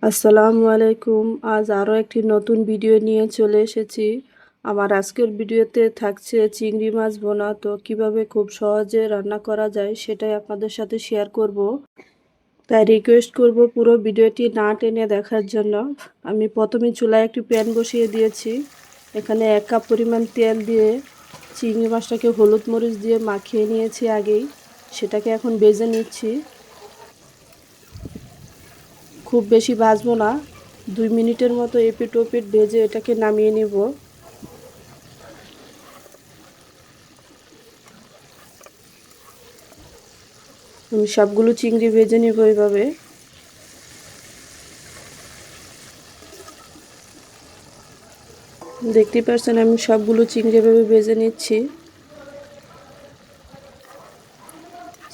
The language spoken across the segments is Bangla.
আসসালামু আলাইকুম। আজ আরও একটি নতুন ভিডিও নিয়ে চলে এসেছি। আমার আজকের ভিডিওতে থাকছে চিংড়ি মাছ ভুনা। তো কিভাবে খুব সহজে রান্না করা যায় সেটাই আপনাদের সাথে শেয়ার করব। তাই রিকোয়েস্ট করব পুরো ভিডিওটি না টেনে দেখার জন্য। আমি প্রথমে চুলায় একটি প্যান বসিয়ে দিয়েছি। এখানে 1 কাপ পরিমাণ তেল দিয়ে চিংড়ি মাছটাকে হলুদ মরিচ দিয়ে মাখিয়ে নিয়েছি আগেই। সেটাকে এখন ভেজে নিচ্ছি। খুব বেশি ভাজবো না, 2 মিনিটের মতো এপিট ওপিট ভেজে এটাকে নামিয়ে নেব। আমি সবগুলো চিংড়ি ভেজে নেব এইভাবে। দেখতেই পাচ্ছেন আমি সবগুলো চিংড়ি এভাবে ভেজে নিচ্ছি।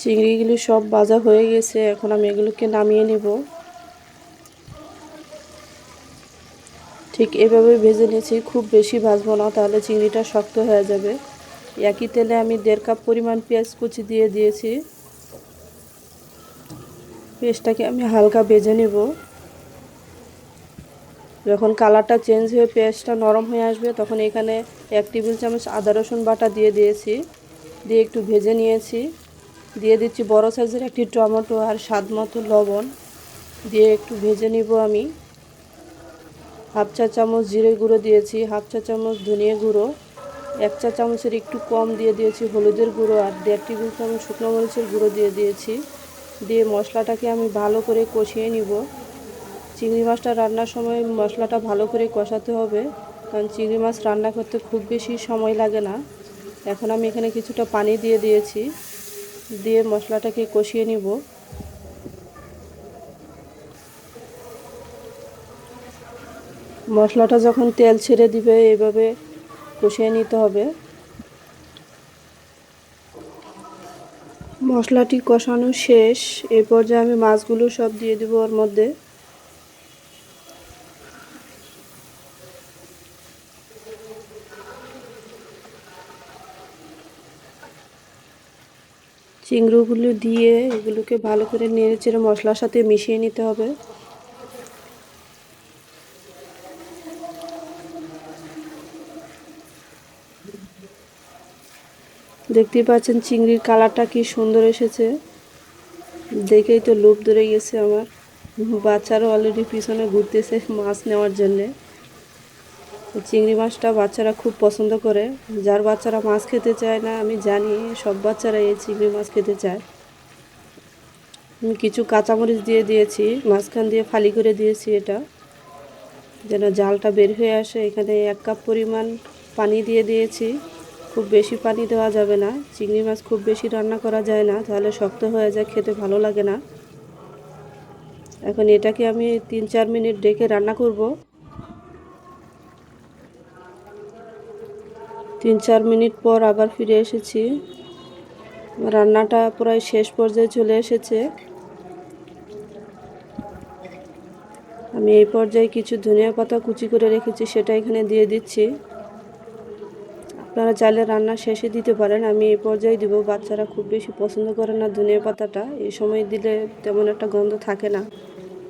চিংড়িগুলো সব ভাজা হয়ে গেছে, এখন আমি এগুলোকে নামিয়ে নেব। ঠিক এভাবে ভেজে নিয়েছি, খুব বেশি ভাজবো না, তাহলে চিংড়িটা শক্ত হয়ে যাবে। একই তেলে আমি 1.5 কাপ পরিমাণ পেঁয়াজ কুচি দিয়ে দিয়েছি। পেঁয়াজটাকে আমি হালকা ভেজে নেব। যখন কালারটা চেঞ্জ হয়ে পেঁয়াজটা নরম হয়ে আসবে তখন এখানে 1 টেবিল চামচ আদা রসুন বাটা দিয়ে দিয়েছি। দিয়ে একটু ভেজে নিয়েছি। দিয়ে দিচ্ছি বড় সাইজের একটি টমেটো আর স্বাদ মতো লবণ দিয়ে একটু ভেজে নিব আমি। হাফ চা চামচ জিরে গুঁড়ো দিয়েছি, হাফ চা চামচ ধনিয়া গুঁড়ো, 1 চা চামচের একটু কম দিয়ে দিয়েছি হলুদের গুঁড়ো, আর 1.5 টেবিল চামচ শুকনো মরিচের গুঁড়ো দিয়ে দিয়েছি। দিয়ে মশলাটাকে আমি ভালো করে কষিয়ে নিব। চিংড়ি মাছটা রান্নার সময় মশলাটা ভালো করে কষাতে হবে, কারণ চিংড়ি মাছ রান্না করতে খুব বেশি সময় লাগে না। এখন আমি এখানে কিছুটা পানি দিয়ে দিয়েছি, দিয়ে মশলাটাকে কষিয়ে নিব। মশলাটা যখন তেল ছেড়ে দিবে এইভাবে কষিয়ে নিতে হবে। মশলাটি কষানো শেষ, এই পর্যায়ে আমি মাছগুলো সব দিয়ে দেব ওর মধ্যে। চিংড়িগুলো দিয়ে এগুলোকে ভালো করে নেড়েচেড়ে মশলার সাথে মিশিয়ে নিতে হবে। দেখতেই পাচ্ছেন চিংড়ির কালারটা কি সুন্দর এসেছে, দেখেই তো লোভ ধরে গেছে আমার। বাচ্চারা অলরেডি পিছনে ঘুরতেছে মাছ নেওয়ার জন্যে। চিংড়ি মাছটা বাচ্চারা খুব পছন্দ করে। যার বাচ্চারা মাছ খেতে চায় না আমি জানি, সব বাচ্চারা এই চিংড়ি মাছ খেতে চায়। আমি কিছু কাঁচামরিচ দিয়ে দিয়েছি, মাঝখান দিয়ে ফালি করে দিয়েছি এটা যেন জালটা বের হয়ে আসে। এখানে 1 কাপ পরিমাণ পানি দিয়ে দিয়েছি। খুব বেশি পানি দেওয়া যাবে না, চিংড়ি মাছ খুব বেশি রান্না করা যায় না, তাহলে শক্ত হয়ে যায়, খেতে ভালো লাগে না। এখন এটাকে আমি 3-4 মিনিট ঢেকে রান্না করব। 3-4 মিনিট পর আবার ফিরে এসেছি। রান্নাটা প্রায় শেষ পর্যায়ে চলে এসেছে। আমি এই পর্যায়ে কিছু ধনিয়া পাতা কুচি করে রেখেছি সেটা এখানে দিয়ে দিচ্ছি। আপনারা চাইলে রান্না শেষে দিতে পারেন, আমি এই পর্যায়ে দিব। বাচ্চারা খুব বেশি পছন্দ করে না ধনিয়া পাতাটা, এই সময় দিলে তেমন একটা গন্ধ থাকে না,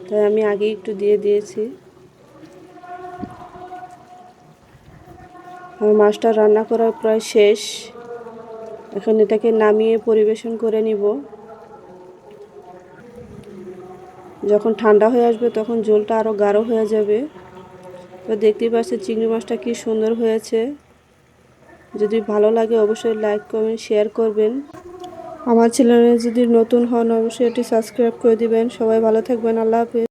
তাই আমি আগে একটু দিয়ে দিয়েছি। আমার মাছটা রান্না করা প্রায় শেষ, এখন এটাকে নামিয়ে পরিবেশন করে নিব। যখন ঠান্ডা হয়ে আসবে তখন ঝোলটা আরও গাঢ় হয়ে যাবে। তো দেখতেই পাচ্ছেন চিংড়ি মাছটা কি সুন্দর হয়েছে। যদি ভালো লাগে অবশ্যই লাইক কমেন্ট শেয়ার করবেন। আমার চ্যানেলে যদি নতুন হন অবশ্যই এটি সাবস্ক্রাইব করে দিবেন। সবাই ভালো থাকবেন, আল্লাহ হাফেজ।